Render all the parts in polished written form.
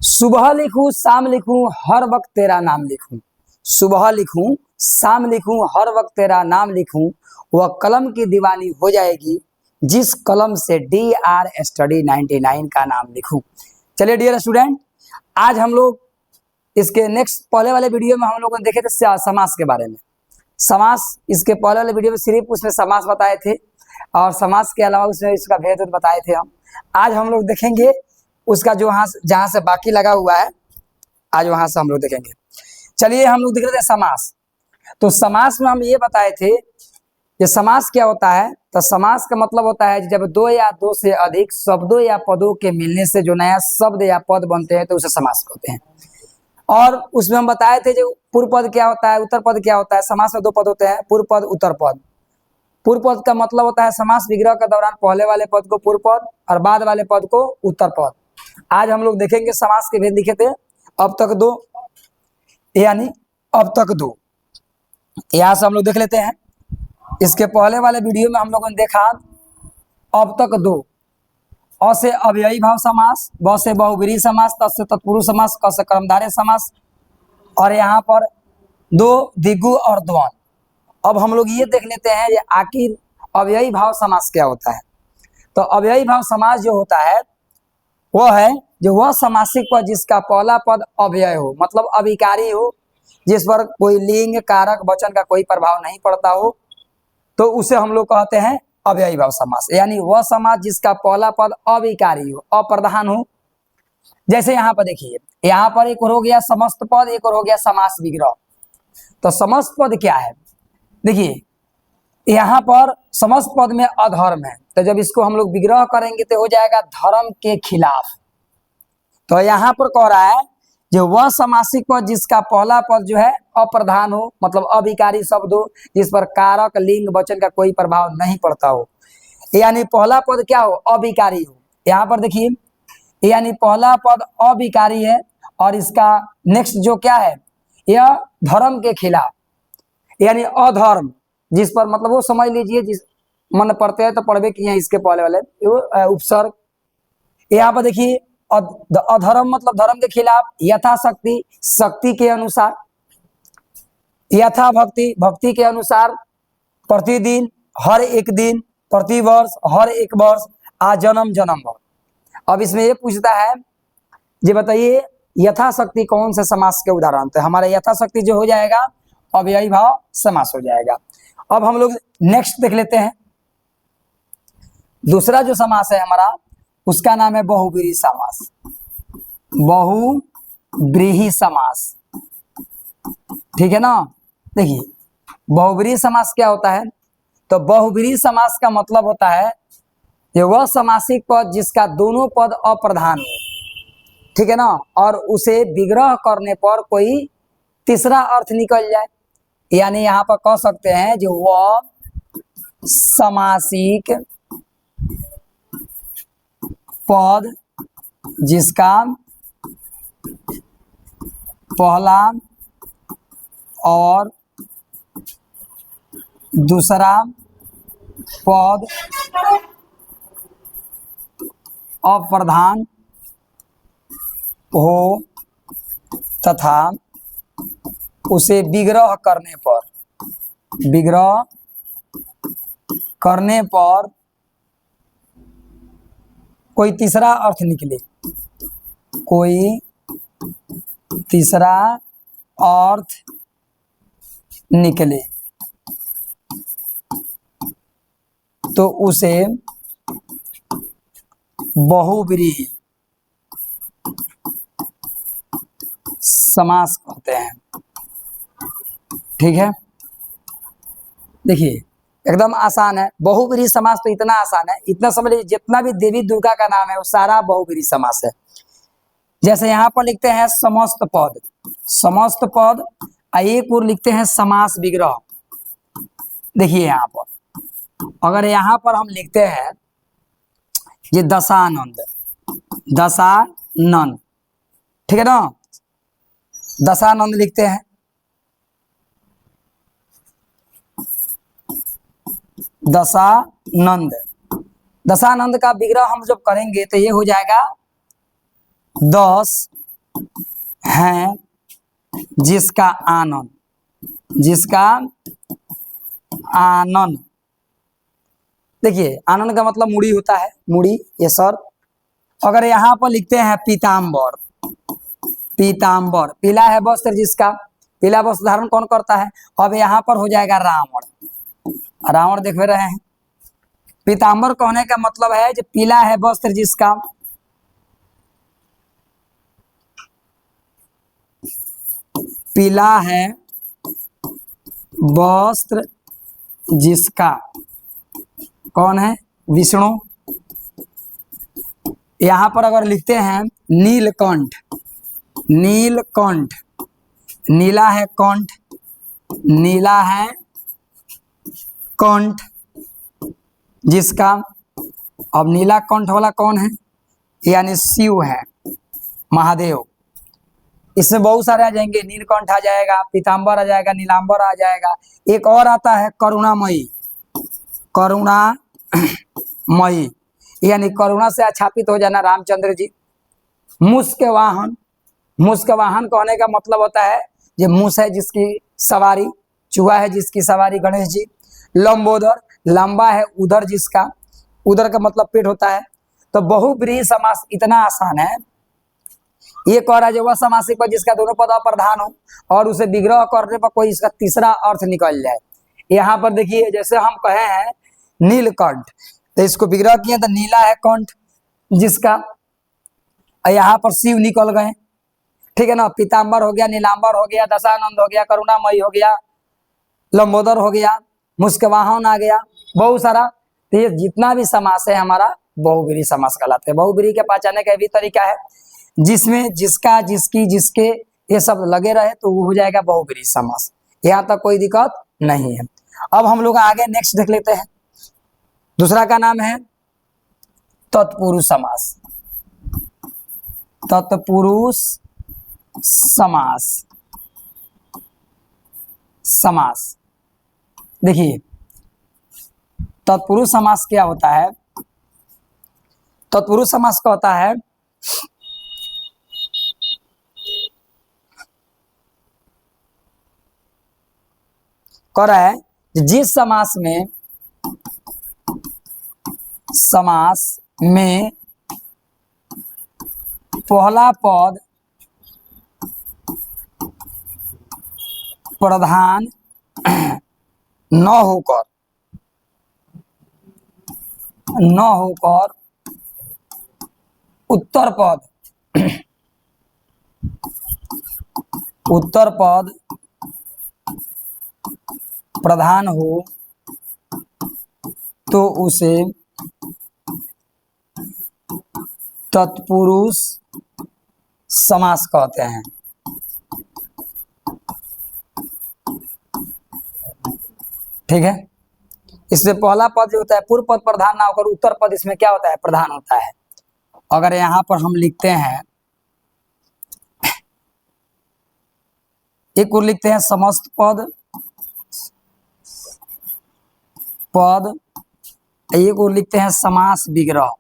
सुबह लिखूं शाम लिखूं हर वक्त तेरा नाम लिखूं। सुबह लिखूं शाम लिखूं हर वक्त तेरा नाम लिखूं, वह कलम की दीवानी हो जाएगी जिस कलम से DR स्टडी 99 का नाम लिखूं। चलिए डियर स्टूडेंट, आज हम लोग इसके नेक्स्ट पहले वाले वीडियो में हम लोगों ने देखे थे समास के बारे में। समास इसके पहले वाले वीडियो में सिर्फ उसमें समास बताए थे और समास के अलावा उसमें इसका भेद बताए थे। आज हम लोग देखेंगे उसका जो जहाँ से बाकी लगा हुआ है, आज वहां से हम लोग देखेंगे। चलिए हम लोग देख रहे थे समास। तो समास में हम ये बताए थे कि समास क्या होता है। तो समास का मतलब होता है जब दो या दो से अधिक शब्दों या पदों के मिलने से जो नया शब्द या पद बनते हैं तो उसे समास कहते हैं। और उसमें हम बताए थे जो पूर्व पद क्या होता है, उत्तर पद क्या होता है। समास में दो पद होते हैं, पूर्व पद उत्तर पद। पूर्व पद का मतलब होता है समास विग्रह के दौरान पहले वाले पद को पूर्व पद और बाद वाले पद को उत्तर पद। आज हम लोग देखेंगे समास के भेद लिखे थे अब तक दो, यानी अब तक दो। यहां से हम लोग देख लेते हैं। इसके पहले वाले वीडियो में हम लोगों ने देखा अब तक दो। अ से अव्ययी भाव समास, ब से बहुब्रीहि समास, त से तत्पुरुष समास, क से कर्मधारय समास और यहाँ पर दो द्विगु और द्वंद्व। अब हम लोग ये देख लेते हैं ये आखिर अव्ययी भाव समास क्या होता है। तो अव्ययी भाव समास जो होता है वह है जो वह समासिक पद जिसका पहला पद अव्यय हो, मतलब अविकारी हो, जिस पर कोई लिंग कारक वचन का कोई प्रभाव नहीं पड़ता हो, तो उसे हम लोग कहते हैं अव्ययी भाव समास। यानी वह समास जिसका पहला पद अविकारी हो, अप्रधान हो। जैसे यहाँ पर देखिए, यहाँ पर एक और हो गया समस्त पद, एक और हो गया समास विग्रह। तो समस्त पद क्या है, देखिए यहाँ पर समस्त पद में अधर्म है, तो जब इसको हम लोग विग्रह करेंगे तो हो जाएगा धर्म के खिलाफ। तो यहाँ पर कह रहा है जो वह समासिक पद जिसका पहला पद जो है अप्रधान हो, मतलब अविकारी शब्द हो, जिस पर कारक लिंग वचन का कोई प्रभाव नहीं पड़ता हो, यानी पहला पद क्या हो, अविकारी हो। यहाँ पर देखिए यानी पहला पद अविकारी है और इसका नेक्स्ट जो क्या है, यह धर्म के खिलाफ, यानी अधर्म, जिस पर मतलब वो समझ लीजिए जिस मन पढ़ते हैं तो पढ़वे किए हैं इसके पहले वाले उपसर्ग। यहाँ पर देखिए अधर्म मतलब धर्म के खिलाफ, यथाशक्ति शक्ति के अनुसार, यथा भक्ति भक्ति के अनुसार, प्रतिदिन हर एक दिन, प्रतिवर्ष हर एक वर्ष, आजन्म जन्म भर। अब इसमें ये पूछता है जी बताइए यथाशक्ति कौन से समास के उदाहरण। तो हमारा यथाशक्ति जो हो जाएगा अव्ययी भाव समास हो जाएगा। अब हम लोग नेक्स्ट देख लेते हैं। दूसरा जो समास है हमारा उसका नाम है बहुब्रीहि समास। बहुब्रीहि समास, ठीक है ना। देखिए बहुब्रीहि समास क्या होता है, तो बहुब्रीहि समास का मतलब होता है ये वह समासिक पद जिसका दोनों पद अप्रधान हो, ठीक है ना, और उसे विग्रह करने पर कोई तीसरा अर्थ निकल जाए। यानी यहाँ पर कह सकते हैं जो वह समासिक पद जिसका पहला और दूसरा पद अप्रधान हो तथा उसे विग्रह करने पर कोई तीसरा अर्थ निकले, कोई तीसरा अर्थ निकले तो उसे बहुब्रीहि समास कहते हैं, ठीक है। देखिए एकदम आसान है बहुब्रीहि समास, तो इतना आसान है, इतना समझ लीजिए जितना भी देवी दुर्गा का नाम है वो सारा बहुब्रीहि समास है। जैसे यहाँ पर लिखते हैं समस्त पद, समस्त पद, एक और लिखते हैं समास विग्रह। देखिए यहाँ पर अगर यहाँ पर हम लिखते हैं ये दशानंद, दशानंद, ठीक है ना, दशानंद लिखते हैं। दशानंद, दशानंद का विग्रह हम जब करेंगे तो ये हो जाएगा 10 है जिसका आनन, जिसका आनन। देखिए आनन का मतलब मुड़ी होता है, मुड़ी, ये सर। अगर यहाँ पर लिखते हैं पीताम्बर, पीताम्बर, पीला है वस्त्र जिसका, पीला वस्त्र धारण कौन करता है। अब यहाँ पर हो जाएगा रावण, रावण देख रहे हैं। पीताम्बर कहने का मतलब है जो पीला है वस्त्र जिसका, पीला है वस्त्र जिसका, कौन है, विष्णु। यहां पर अगर लिखते हैं नीलकंठ, नीलकंठ, नीला है कंठ, नीला है कंठ जिसका। अब नीला कंठ वाला कौन है, यानी शिव है, महादेव। इसमें बहुत सारे आ जाएंगे, नीलकंठ आ जाएगा, पीताम्बर आ जाएगा, नीलांबर आ जाएगा। एक और आता है करुणामयी, करुणामयी, यानी करुणा से आच्छादित हो जाना रामचंद्र जी। मुष्क वाहन, मुष्क वाहन कहने का मतलब होता है ये मूस है जिसकी सवारी, चूहा है जिसकी सवारी गणेश जी। लंबोदर, लंबा है उदर जिसका, उदर का मतलब पेट होता है। तो बहुब्रीहि समास इतना आसान है। ये कह रहा है जो वह समासिक पर जिसका दोनों पद अप्रधान हो और उसे विग्रह करने पर कोई इसका तीसरा अर्थ निकल जाए। यहाँ पर देखिए जैसे हम कहे हैं नीलकंठ, तो इसको विग्रह किए तो नीला है कंठ जिसका, यहाँ पर शिव निकल गए, ठीक है ना। पीताम्बर हो गया, नीलांबर हो गया, दशानंद हो गया, करुणामयी हो गया, लंबोदर हो गया, मुस्कवाहन आ गया, बहुत सारा। तो ये जितना भी समास है हमारा बहुब्रीहि समास कहलाते हैं। बहुब्रीहि के पहचाने का भी तरीका है जिसमें जिसका, जिसकी, जिसके ये सब लगे रहे तो वो हो जाएगा बहुब्रीहि समास। यहाँ तक कोई दिक्कत नहीं है। अब हम लोग आगे नेक्स्ट देख लेते हैं। दूसरा का नाम है तत्पुरुष समास, तत्पुरुष समास। समास देखिए तत्पुरुष समास क्या होता है। तत्पुरुष समास का होता है कह रहा है जिस समास में, समास में पहला पद प्रधान न होकर, न होकर उत्तर पद, उत्तर पद प्रधान हो तो उसे तत्पुरुष समास कहते हैं। ठीक है, इसमें पहला पद जो होता है पूर्व पद प्रधान ना होकर उत्तर पद इसमें क्या होता है, प्रधान होता है। अगर यहां पर हम लिखते हैं, एक और लिखते हैं समस्त पद, पद, एक और लिखते हैं समास विग्रह।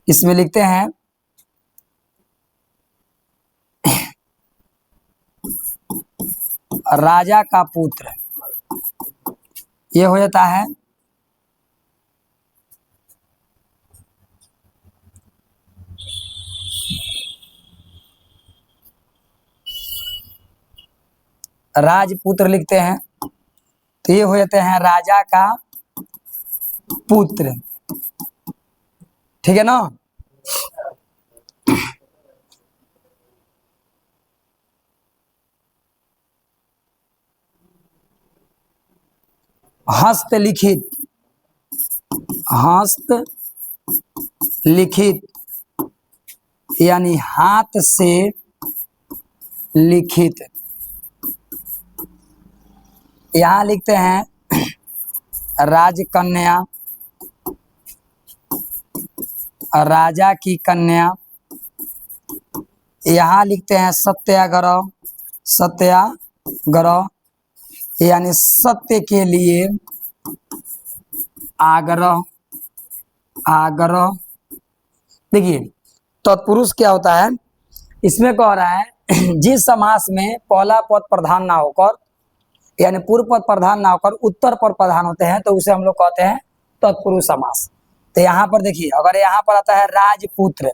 इसमें लिखते हैं राजा का पुत्र, ये हो जाता है राजपुत्र, लिखते हैं तो ये हो जाते हैं राजा का पुत्र। ठीक है ना। हस्तलिखित, हस्त लिखित यानी हाथ से लिखित। यहां लिखते हैं राजकन्या, राजा की कन्या। यहाँ लिखते हैं सत्याग्रह, सत्याग्रह यानी सत्य के लिए आग्रह, आग्रह। देखिए तत्पुरुष क्या होता है, इसमें कह रहा है जिस समास में पहला पद प्रधान ना होकर यानी पूर्व पद प्रधान ना होकर उत्तर पद प्रधान होते हैं तो उसे हम लोग कहते हैं तत्पुरुष समास। तो यहाँ पर देखिए, अगर यहाँ पर आता है राजपुत्र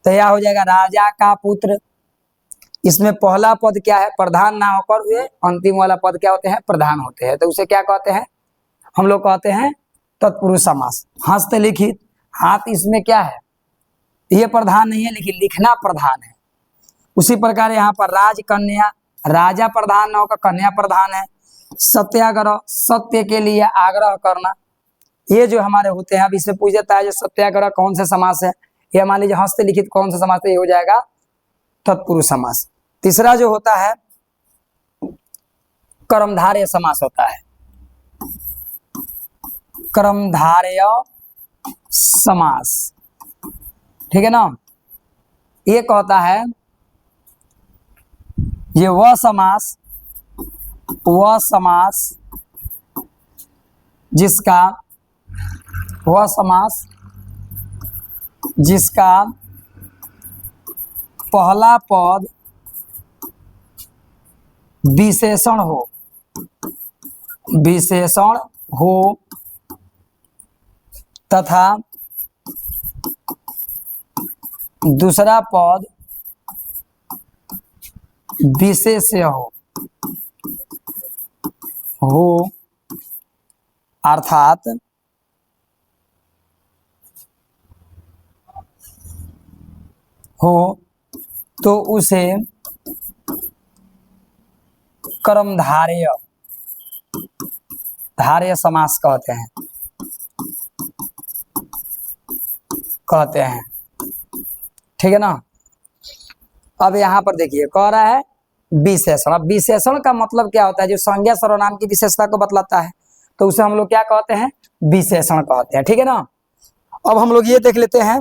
तो यह हो जाएगा राजा का पुत्र। इसमें पहला पद क्या है, प्रधान ना होकर वे अंतिम वाला पद क्या होते हैं, प्रधान होते हैं, तो उसे क्या कहते हैं, हम लोग कहते हैं तत्पुरुष समास। हस्तलिखित, हाथ इसमें क्या है, ये प्रधान नहीं है लेकिन लिखना प्रधान है। उसी प्रकार यहाँ पर राजकन्या, राजा प्रधान न होकर कन्या प्रधान है। सत्याग्रह, सत्य के लिए आग्रह करना, ये जो हमारे होते हैं। अब इससे पूछ देता है जो सत्याग्रह कौन सा समास है, ये मान लीजिए हस्तलिखित कौन सा समास है, ये हो जाएगा तत्पुरुष समास। तीसरा जो होता है कर्मधारय समास होता है, कर्मधारय समास, ठीक है ना। ये कहता है ये वह समास जिसका पहला पद विशेषण हो तथा दूसरा पद विशेष्य हो अर्थात तो उसे कर्मधारय समास कहते हैं, ठीक है ना। अब यहाँ पर देखिए कह रहा है विशेषण। अब विशेषण का मतलब क्या होता है, जो संज्ञा सर्वनाम की विशेषता को बतलाता है तो उसे हम लोग क्या कहते हैं, विशेषण कहते हैं, ठीक है ना। अब हम लोग ये देख लेते हैं,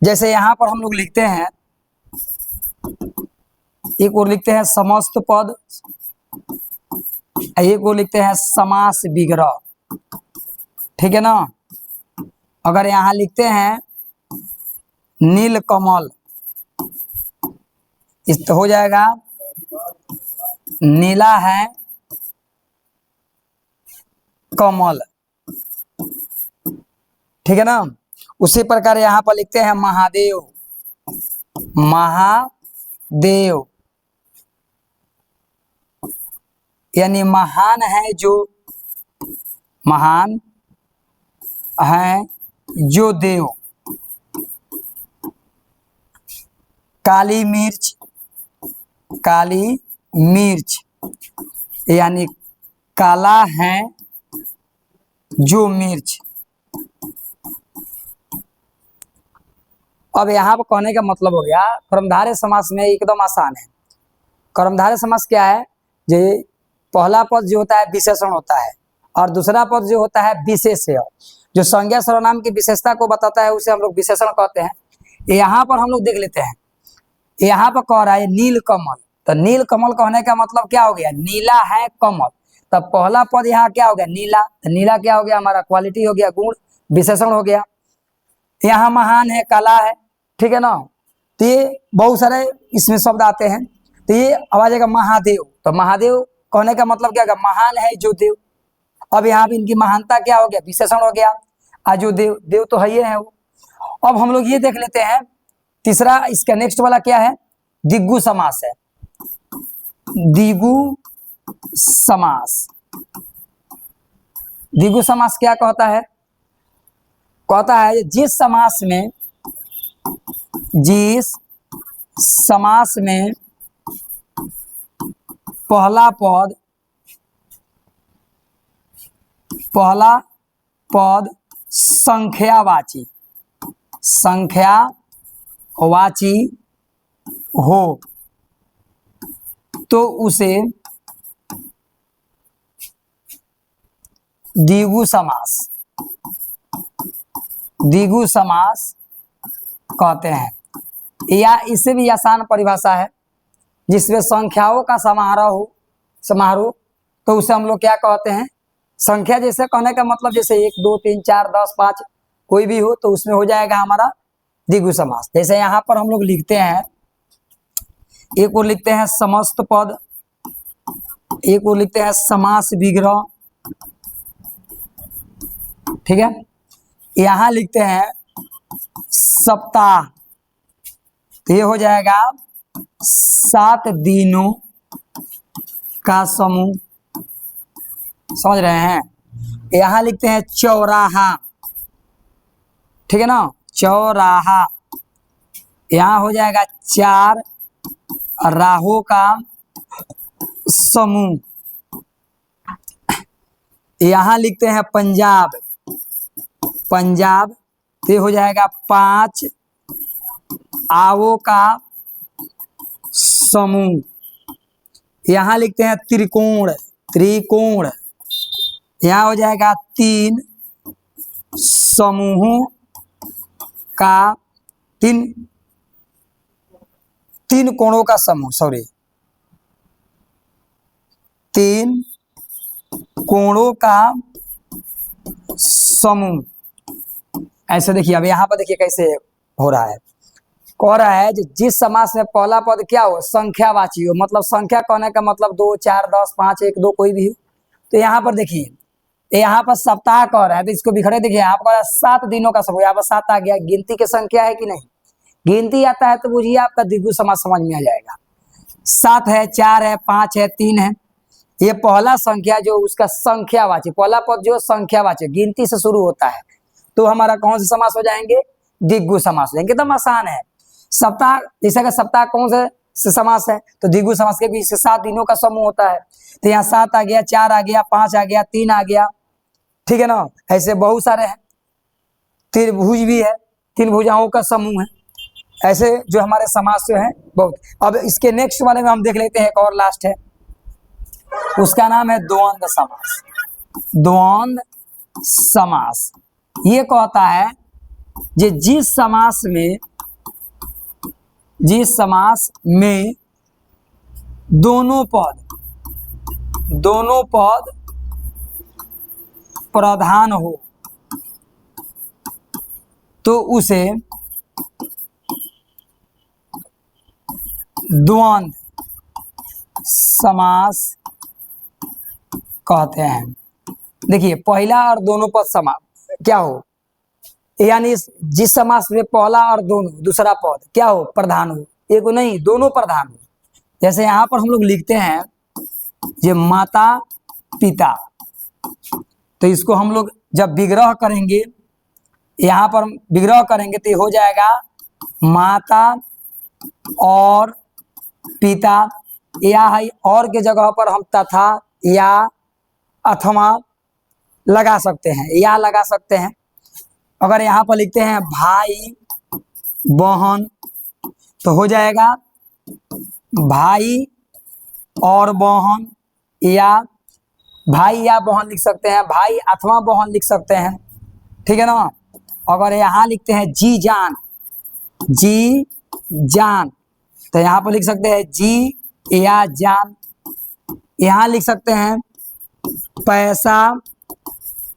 जैसे यहाँ पर हम लोग लिखते हैं, एक और लिखते हैं समस्त पद, एक और लिखते हैं समास विग्रह, ठीक है ना। अगर यहाँ लिखते हैं नीलकमल, इस तो हो जाएगा नीला है कमल, ठीक है ना। उसी प्रकार यहाँ पर लिखते हैं महादेव यानी महान है जो देव। काली मिर्च यानी काला है जो मिर्च। अब यहाँ पर कहने का मतलब हो गया कर्मधारय समास में एकदम आसान है। कर्मधारय समास क्या है, जो पहला पद जो होता है विशेषण होता है और दूसरा पद जो होता है विशेष्य, जो संज्ञा सर्वनाम की विशेषता को बताता है उसे हम लोग विशेषण कहते हैं। यहाँ पर हम लोग देख लेते हैं, यहाँ पर कह रहा है नीलकमल, तो नीलकमल कहने का मतलब क्या हो गया, नीला है कमल। तब पहला पद यहाँ क्या हो गया, नीला, तो नीला क्या हो गया, हमारा क्वालिटी हो गया, गुण, विशेषण हो गया। यहाँ महान है, कला है, ठीक है ना। तो ये बहुत सारे इसमें शब्द आते हैं, तो ये आ जाएगा महादेव, तो महादेव कहने का मतलब क्या होगा, महान है जो देव। अब यहाँ पे इनकी महानता क्या हो गया, विशेषण हो गया, आज जो देव तो है ये है वो। अब हम लोग ये देख लेते हैं तीसरा, इसका नेक्स्ट वाला क्या है, दिग्गु समास है। दिगु समास क्या कहता है, कहता है जिस समास में पहला पद संख्यावाची हो तो उसे द्विगु समास कहते हैं। या इससे भी आसान परिभाषा है, जिसमें संख्याओं का समारोह तो उसे हम लोग क्या कहते हैं, संख्या जैसे कहने का मतलब जैसे 1 2 3 4 10 5 कोई भी हो तो उसमें हो जाएगा हमारा द्विगु समास। जैसे यहाँ पर हम लोग लिखते हैं, एक और लिखते हैं समस्त पद, एक और लिखते हैं समास विग्रह, ठीक है। यहाँ लिखते हैं सप्ताह, तो ये हो जाएगा 7 दिनों का समूह, समझ रहे हैं। यहाँ लिखते हैं चौराहा, ठीक है ना, चौराहा। यहाँ हो जाएगा 4 राहों का समूह। यहाँ लिखते हैं पंजाब, पंजाब, तो हो जाएगा 5 आवों का समूह। यहाँ लिखते हैं त्रिकोण, त्रिकोण, यहाँ हो जाएगा 3 समूहों का, 3 कोणों का समूह, सॉरी 3 कोणों का समूह। ऐसे देखिए, अब यहाँ पर देखिए कैसे हो रहा है। कह रहा है जिस समास में पहला पद क्या हो, संख्यावाची हो, मतलब संख्या कहने का मतलब 2, 4, 10, 5, 1, 2 कोई भी हो। तो यहाँ पर देखिए, यहाँ पर सप्ताह कह रहा है, तो इसको बिखरे देखिए, यहाँ पर 7 दिनों का समूह, यहाँ पर 7 आ गया। गिनती की संख्या है कि नहीं, गिनती आता है तो बुझिए आपका द्विगु समास समझ में आ जाएगा। 7 है, 4 है, 5 है, 3 है। ये पहला संख्या जो उसका संख्यावाची, पहला पद जो संख्यावाची गिनती से शुरू होता है, तो हमारा कौन से समास हो जाएंगे, द्विगु समास हो जाएंगे। एकदम आसान है। सप्ताह, जैसे का सप्ताह कौन से समास है, तो द्विगु समास के बीच से 7 दिनों का समूह होता है। तो यहाँ 7 आ गया, 4 आ गया, 5 आ गया, 3 आ गया, ठीक है ना। ऐसे बहुत सारे हैं। त्रिभुज भी है, 3 भुजाओं का समूह है। ऐसे जो हमारे समास जो है बहुत। अब इसके नेक्स्ट वाले में हम देख लेते हैं, एक और लास्ट है, उसका नाम है द्वंद्व समास। द्वंद्व समास ये कहता है जिस समास में दोनों पद प्रधान हो तो उसे द्वंद्व समास कहते हैं। देखिए, पहला और दोनों पद समास क्या हो, यानी जिस समास में पहला और दोनों दूसरा पद क्या हो, प्रधान हो, एक नहीं दोनों प्रधान हो। जैसे यहाँ पर हम लोग लिखते हैं ये माता पिता, तो इसको हम लोग जब विग्रह करेंगे, यहाँ पर विग्रह करेंगे तो ये हो जाएगा माता और पिता, या है और के जगह पर हम तथा या अथवा लगा सकते हैं, या लगा सकते हैं। अगर यहाँ पर लिखते हैं भाई बहन, तो हो जाएगा भाई और बहन, या भाई या बहन लिख सकते हैं, भाई अथवा बहन लिख सकते हैं, ठीक है ना। अगर यहाँ लिखते हैं जी जान, तो यहाँ पर लिख सकते हैं जी या जान। यहाँ लिख सकते हैं पैसा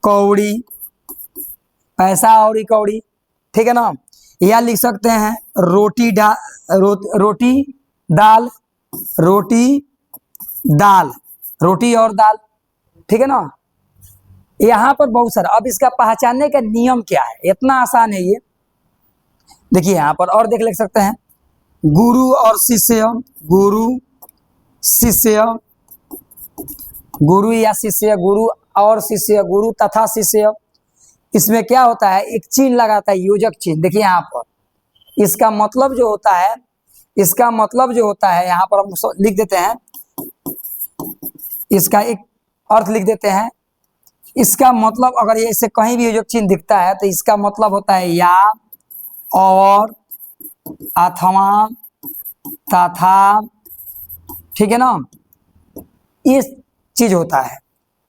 कौड़ी, पैसा और कौड़ी, ठीक है ना। या लिख सकते हैं रोटी दाल, रोटी और दाल, ठीक है ना। यहाँ पर बहुत सारा। अब इसका पहचानने का नियम क्या है, इतना आसान है ये। देखिए यहाँ पर और लिख सकते हैं गुरु और शिष्य, गुरु या शिष्य, गुरु और शिष्य, गुरु तथा शिष्य। इसमें क्या होता है, एक चिन्ह लगाता है, योजक चिन्ह। देखिए यहाँ पर इसका मतलब जो होता है, यहाँ पर हम लिख देते हैं, इसका एक अर्थ लिख देते हैं। इसका मतलब अगर ये इससे कहीं भी योजक चिन्ह दिखता है तो इसका मतलब होता है या और अथवा तथा, ठीक है ना, ये चीज होता है।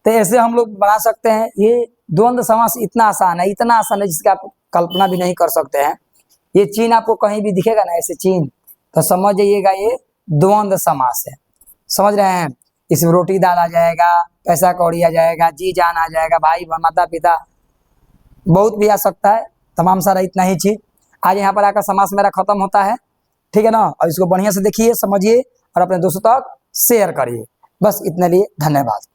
तो ऐसे हम लोग बना सकते हैं। ये द्वंद्व समास इतना आसान है जिसका आप कल्पना भी नहीं कर सकते हैं। ये चिन्ह आपको कहीं भी दिखेगा ना, ऐसे चिन्ह, तो समझ जाइएगा ये द्वंद्व समास है। समझ रहे हैं। इसमें रोटी दाल आ जाएगा, पैसा कौड़ी आ जाएगा, जी जान आ जाएगा, भाई माता पिता, बहुत भी आ सकता है। तमाम सारा इतना ही चीज। आज यहाँ पर आकर समास मेरा खत्म होता है, ठीक है ना। और इसको बढ़िया से देखिए, समझिए और अपने दोस्तों तक शेयर करिए। बस इतने लिए धन्यवाद।